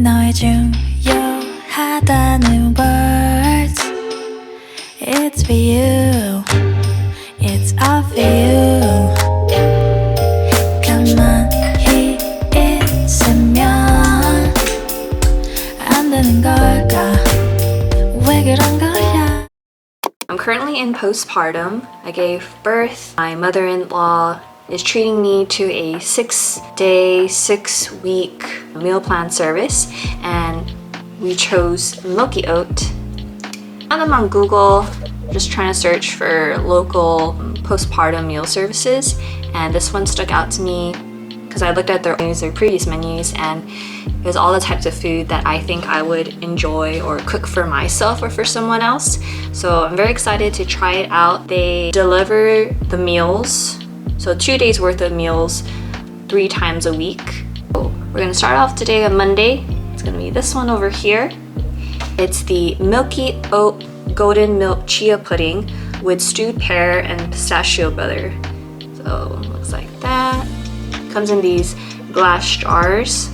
너의 중요하다는 words It's for you It's all for you 가만히 있으면 안 되는 걸까 왜 그런 거야 I'm currently in postpartum. I gave birth. My mother-in-law is treating me to a 6-day, 6-week meal plan service, and we chose milky oat. Found them on Google, just trying to search for local postpartum meal services, and this one stuck out to me because I looked at their previous menus, and it was all the types of food that I think I would enjoy or cook for myself or for someone else. So I'm very excited to try it out. They deliver the meals, so 2 days worth of meals 3 times a week. We're gonna start off today on Monday. It's gonna be this one over here. It's the milky oat golden milk chia pudding with stewed pear and pistachio butter. So it looks like that. Comes in these glass jars.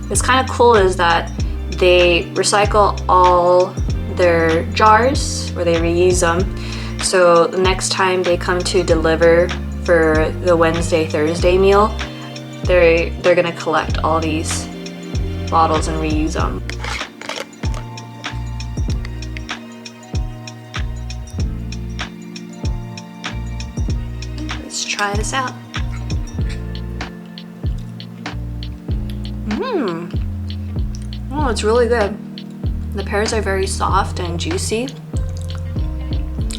What's kind of cool is that they recycle all their jars, or they reuse them. So the next time they come to deliver for the Wednesday, Thursday meal, they're gonna collect all these bottles and reuse them. Let's try this out. Oh, it's really good. The pears are very soft and juicy.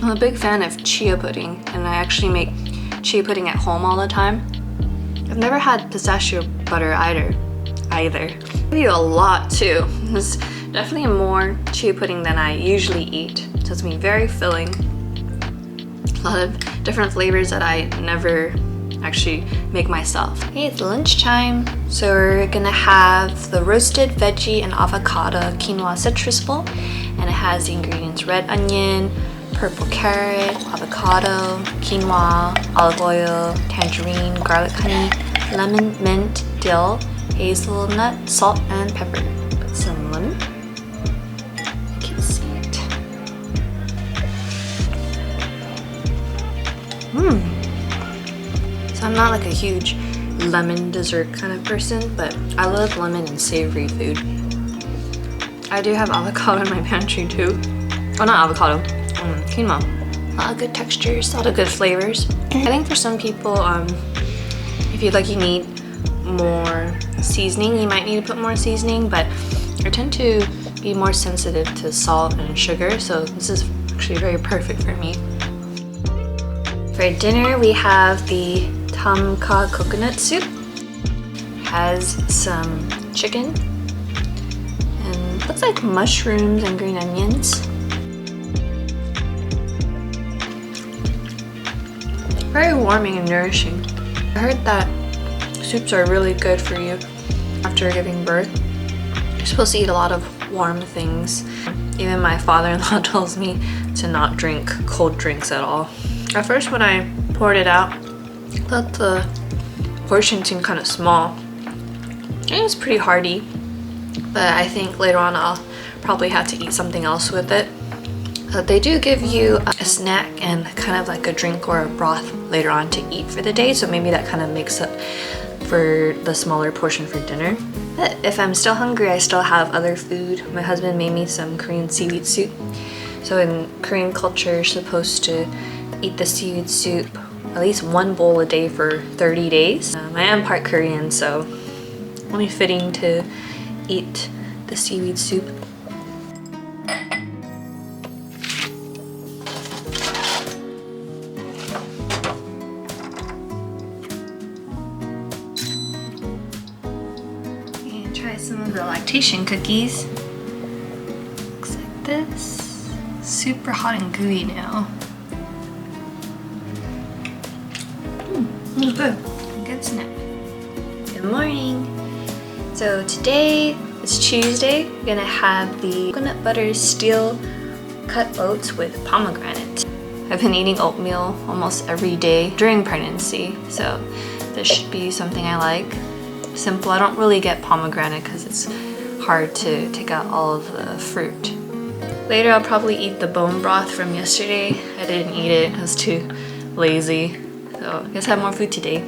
I'm a big fan of chia pudding, and I actually make chia pudding at home all the time. I've never had pistachio butter either. I give you a lot too. It's definitely more chia pudding than I usually eat. So it's gonna be very filling. A lot of different flavors that I never actually make myself. Okay, it's lunchtime, so we're gonna have the roasted veggie and avocado quinoa citrus bowl, and it has the ingredients: red onion, purple carrot, avocado, quinoa, olive oil, tangerine, garlic honey, lemon, mint, dill, hazelnut, salt, and pepper. Put some lemon. You can see it. So I'm not like a huge lemon dessert kind of person, but I love lemon and savory food. I do have avocado in my pantry too. Oh, not avocado, quinoa. A lot of good textures, a lot of good flavors. I think for some people, if you need more seasoning, you might need to put more seasoning, but I tend to be more sensitive to salt and sugar, so this is actually very perfect for me. For dinner, we have the tom kha coconut soup. Has some chicken and looks like mushrooms and green onions. Very warming and nourishing. I heard that soups are really good for you after giving birth. You're supposed to eat a lot of warm things. Even my father-in-law tells me to not drink cold drinks at all. At first when I poured it out, I thought the portion seemed kind of small. It was pretty hearty, but I think later on I'll probably have to eat something else with it. They do give you a snack and kind of like a drink or a broth later on to eat for the day, so maybe that kind of makes up for the smaller portion for dinner. But if I'm still hungry, I still have other food. My husband made me some Korean seaweed soup. So in Korean culture, you're supposed to eat the seaweed soup at least 1 bowl a day for 30 days. I am part Korean, so only fitting to eat the seaweed soup. And try some of the lactation cookies. Looks like this. Super hot and gooey now. Good. Good snack. Good morning. So today is Tuesday. We're gonna have the coconut butter steel cut oats with pomegranate. I've been eating oatmeal almost every day during pregnancy, so this should be something I like. Simple. I don't really get pomegranate because it's hard to take out all of the fruit. Later I'll probably eat the bone broth from yesterday. I didn't eat it, I was too lazy. So I guess I have more food today.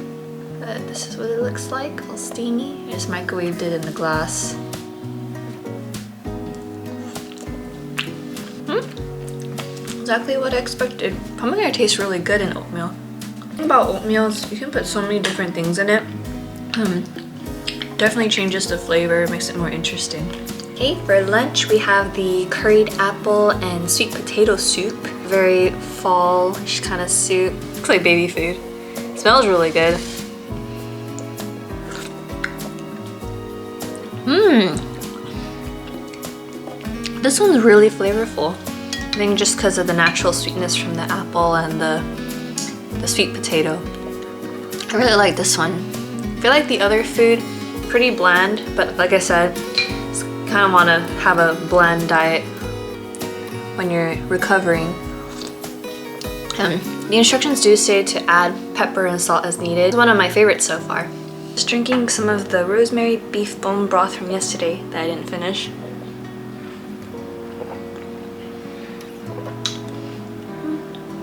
But this is what it looks like, all steamy. I just microwaved it in the glass. Exactly what I expected. Pomegranate tastes really good in oatmeal. The thing about oatmeal is you can put so many different things in it. Definitely changes the flavor, makes it more interesting. Okay, for lunch we have the curried apple and sweet potato soup. Very fall-ish kind of soup. Looks like baby food. Smells really good. This one's really flavorful. I think just because of the natural sweetness from the apple and the sweet potato. I really like this one. I feel like the other food, pretty bland, but like I said, kind of want to have a bland diet when you're recovering. The instructions do say to add pepper and salt as needed. It's one of my favorites so far. Just drinking some of the rosemary beef bone broth from yesterday that I didn't finish.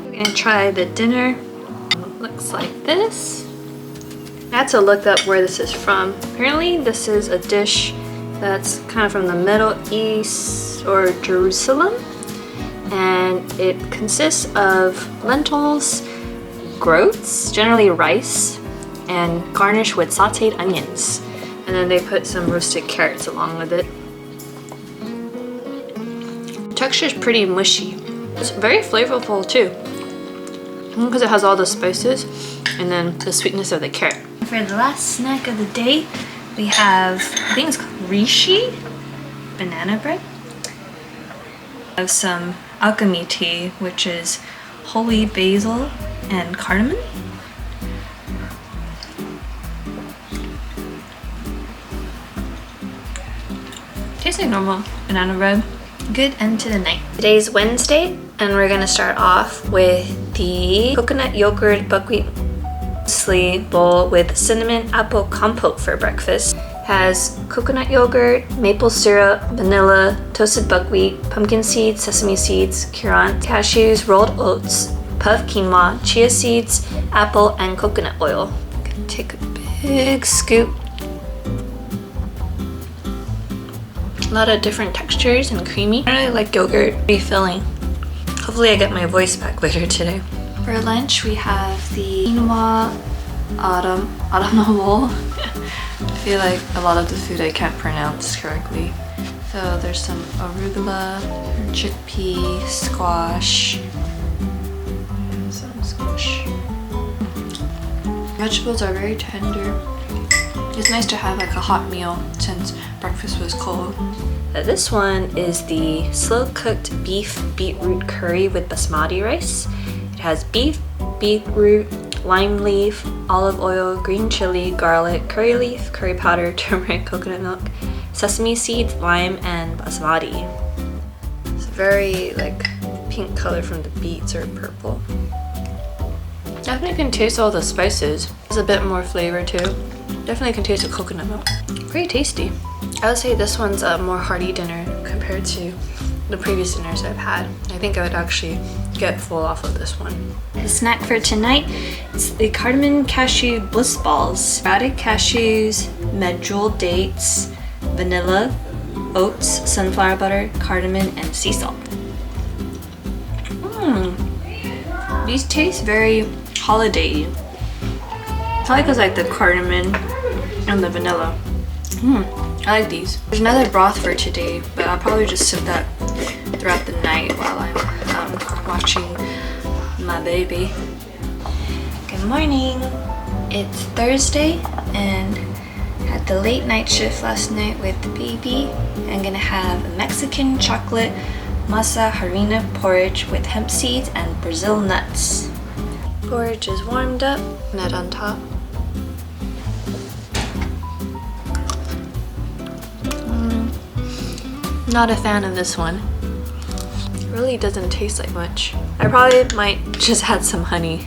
We're gonna try the dinner. It looks like this. I had to look up where this is from. Apparently this is a dish that's kind of from the Middle East or Jerusalem, and it consists of lentils, groats, generally rice, and garnished with sauteed onions. And then they put some roasted carrots along with it. The texture is pretty mushy. It's very flavorful too, because it has all the spices and then the sweetness of the carrot. For the last snack of the day, we have, I think it's called reishi, banana bread. We have some alchemy tea, which is holy basil and cardamom. Tastes like normal banana bread. Good end to the night. Today's Wednesday, and we're gonna start off with the coconut yogurt buckwheat muesli bowl with cinnamon apple compote for breakfast. Has coconut yogurt, maple syrup, vanilla, toasted buckwheat, pumpkin seeds, sesame seeds, curried, cashews, rolled oats, puffed quinoa, chia seeds, apple, and coconut oil. I'm gonna take a big scoop. A lot of different textures and creamy. I really like yogurt, pretty filling. Hopefully I get my voice back later today. For lunch we have the quinoa autumnal. I feel like a lot of the food I can't pronounce correctly. So there's some arugula, chickpea, squash, and some squash. Vegetables are very tender. It's nice to have like a hot meal since breakfast was cold. This one is the slow-cooked beef beetroot curry with basmati rice. It has beef, beetroot, lime leaf, olive oil, green chili, garlic, curry leaf, curry powder, turmeric, coconut milk, sesame seeds, lime, and basmati. It's very like pink color from the beets or purple. Definitely can taste all the spices. There's a bit more flavor too. Definitely can taste the coconut milk. Pretty tasty. I would say this one's a more hearty dinner compared to the previous dinners I've had. I think I would actually get full off of this one. The snack for tonight is the cardamom cashew bliss balls. Sprouted cashews, medjool dates, vanilla, oats, sunflower butter, cardamom, and sea salt. These taste very holiday-y. Probably because I like the cardamom and the vanilla. I like these. There's another broth for today, but I'll probably just sip that throughout the night while I'm watching my baby. Good morning. It's Thursday and had the late night shift last night with the baby. I'm gonna have a Mexican chocolate masa harina porridge with hemp seeds and Brazil nuts. Porridge is warmed up, nut on top. Not a fan of this one. It really doesn't taste like much. I probably might just add some honey.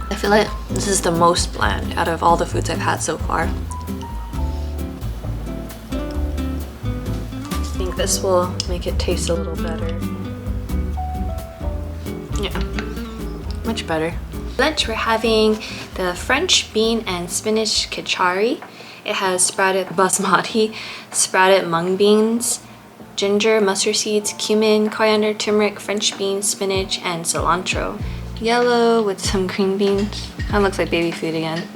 I feel like this is the most bland out of all the foods I've had so far. This will make it taste a little better. Yeah, much better. Lunch, we're having the French bean and spinach khichdi. It has sprouted basmati, sprouted mung beans, ginger, mustard seeds, cumin, coriander, turmeric, French beans, spinach, and cilantro. Yellow with some green beans. Kind of looks like baby food again.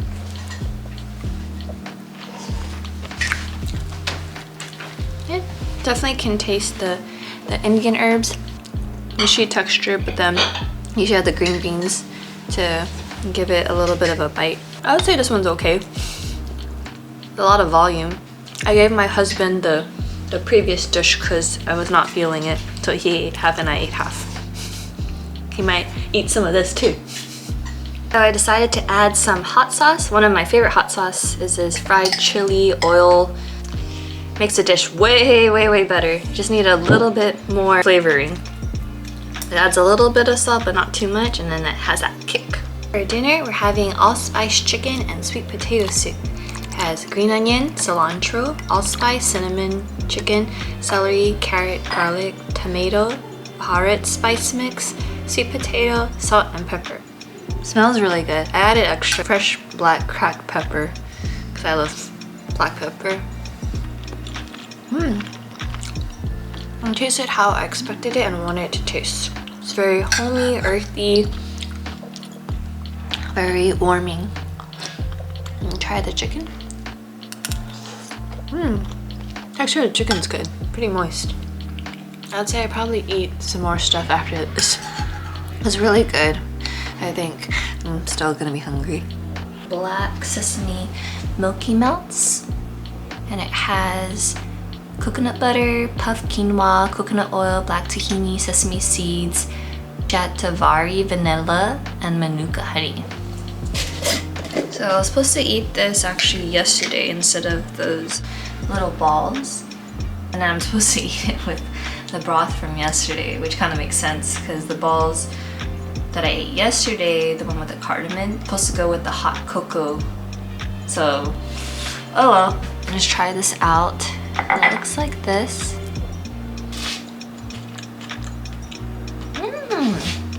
Yeah, definitely can taste the Indian herbs. Mushy texture, but then you should have the green beans to give it a little bit of a bite. I would say this one's okay. A lot of volume. I gave my husband the previous dish because I was not feeling it, so he ate half and I ate half. He might eat some of this too. So I decided to add some hot sauce. One of my favorite hot sauce is this fried chili oil. Makes the dish way, way, way better. Just need a little bit more flavoring. It adds a little bit of salt, but not too much, and then it has that kick. For dinner, we're having allspice chicken and sweet potato soup. It has green onion, cilantro, allspice, cinnamon, chicken, celery, carrot, garlic, tomato, baharat spice mix, sweet potato, salt, and pepper. Smells really good. I added extra fresh black cracked pepper because I love black pepper. I tasted how I expected it and wanted it to taste. It's very homey, earthy, very warming. Try the chicken. Texture of the chicken's good. Pretty moist. I'd say I'd probably eat some more stuff after this. It's really good. I think I'm still gonna be hungry. Black sesame milky melts, and it has coconut butter, puffed quinoa, coconut oil, black tahini, sesame seeds, shatavari, vanilla, and manuka honey. So I was supposed to eat this actually yesterday instead of those little balls, and then I'm supposed to eat it with the broth from yesterday, which kind of makes sense because the balls that I ate yesterday, the one with the cardamom, supposed to go with the hot cocoa. So, oh well. Let's try this out. It looks like this.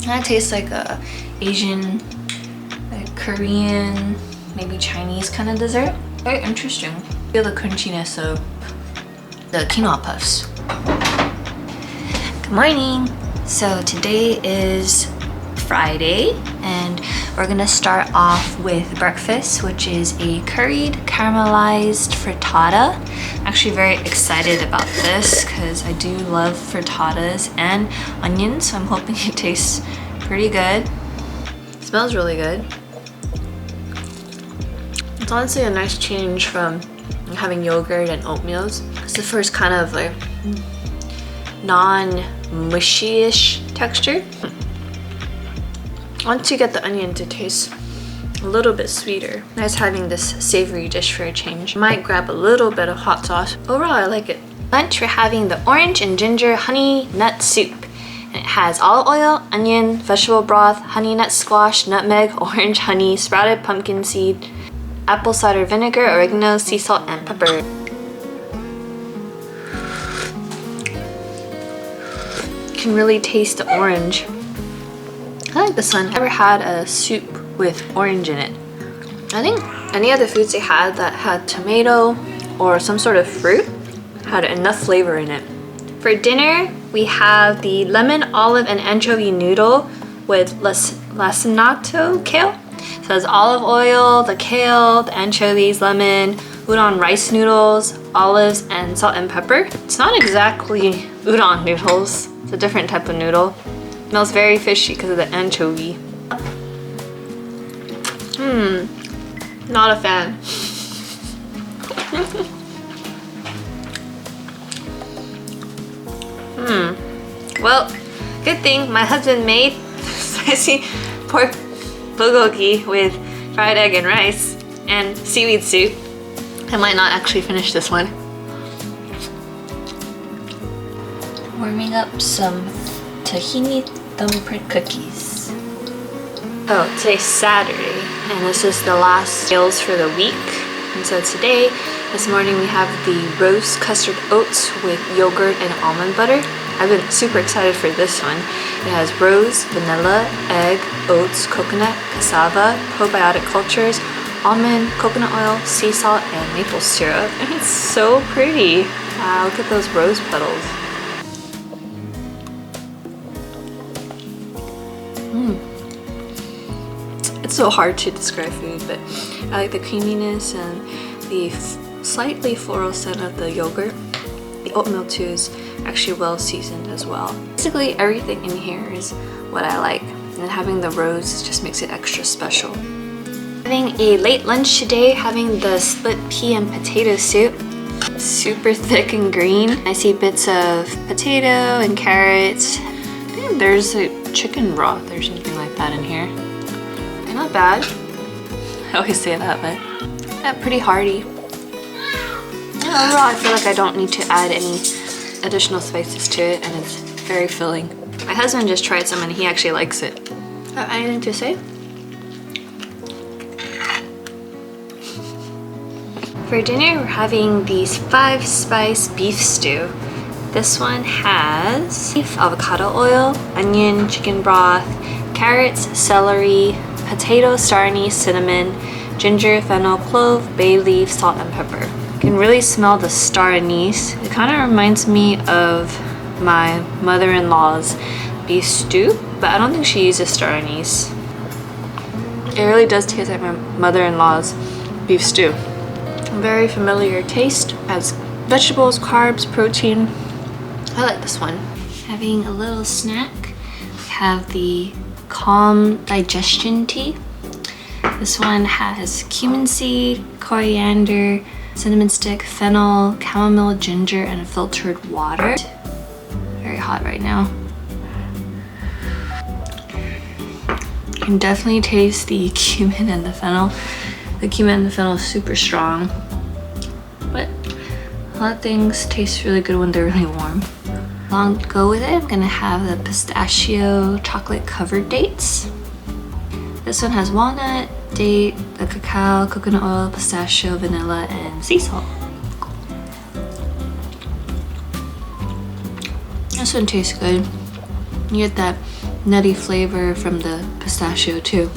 That tastes like a Asian, like Korean, maybe Chinese kind of dessert. Very interesting. Feel the crunchiness of the quinoa puffs. Good morning. So today is Friday, and we're gonna start off with breakfast, which is a curried caramelized frittata. I'm actually very excited about this because I do love frittatas and onions, so I'm hoping it tastes pretty good. It smells really good. It's honestly a nice change from having yogurt and oatmeals. It's the first kind of like non-mushy-ish texture. Once you get the onion to taste a little bit sweeter. Nice having this savory dish for a change. Might grab a little bit of hot sauce. Overall, I like it. Lunch, we're having the orange and ginger honey nut soup. And it has olive oil, onion, vegetable broth, honey nut squash, nutmeg, orange honey, sprouted pumpkin seed, apple cider vinegar, oregano, sea salt, and pepper. You can really taste the orange. I like this one. I've never had a soup with orange in it. I think any of the foods they had that had tomato or some sort of fruit had enough flavor in it. For dinner, we have the lemon, olive, and anchovy noodle with lacinato kale. So it has olive oil, the kale, the anchovies, lemon, udon rice noodles, olives, and salt and pepper. It's not exactly udon noodles. It's a different type of noodle. It smells very fishy because of the anchovy. Not a fan. Well, good thing my husband made spicy pork bulgogi with fried egg and rice and seaweed soup. I might not actually finish this one. Warming up some tahini thumbprint cookies. Oh, today's Saturday, and this is the last meals for the week. And so today This morning we have the rose custard oats with yogurt and almond butter. I've been super excited for this one. It has rose, vanilla, egg, oats, coconut, cassava, probiotic cultures, almond, coconut oil, sea salt, and maple syrup. And it's so pretty. Wow, look at those rose petals. It's so hard to describe food, but I like the creaminess and the slightly floral scent of the yogurt. The oatmeal too is actually well seasoned as well. Basically everything in here is what I like, and having the rose just makes it extra special. Having a late lunch today, having the split pea and potato soup. Super thick and green. I see bits of potato and carrots. I think there's a chicken broth or something like that in here. Not bad. I always say that, but yeah, pretty hearty. Yeah, overall, I feel like I don't need to add any additional spices to it, and it's very filling. My husband just tried some and he actually likes it. Anything to say? For dinner, we're having these 5-spice beef stew. This one has beef, avocado oil, onion, chicken broth, carrots, celery, potato, star anise, cinnamon, ginger, fennel, clove, bay leaf, salt, and pepper. You can really smell the star anise. It kind of reminds me of my mother-in-law's beef stew, but I don't think she uses star anise. It really does taste like my mother-in-law's beef stew. Very familiar taste. Has vegetables, carbs, protein. I like this one. Having a little snack. We have the Calm Digestion Tea. This one has cumin seed, coriander, cinnamon stick, fennel, chamomile, ginger, and filtered water. Very hot right now. You can definitely taste the cumin and the fennel. The cumin and the fennel is super strong, but a lot of things taste really good when they're really warm. Along to go with it, I'm gonna have the pistachio chocolate covered dates. This one has walnut, date, the cacao, coconut oil, pistachio, vanilla, and sea salt. This one tastes good. You get that nutty flavor from the pistachio too.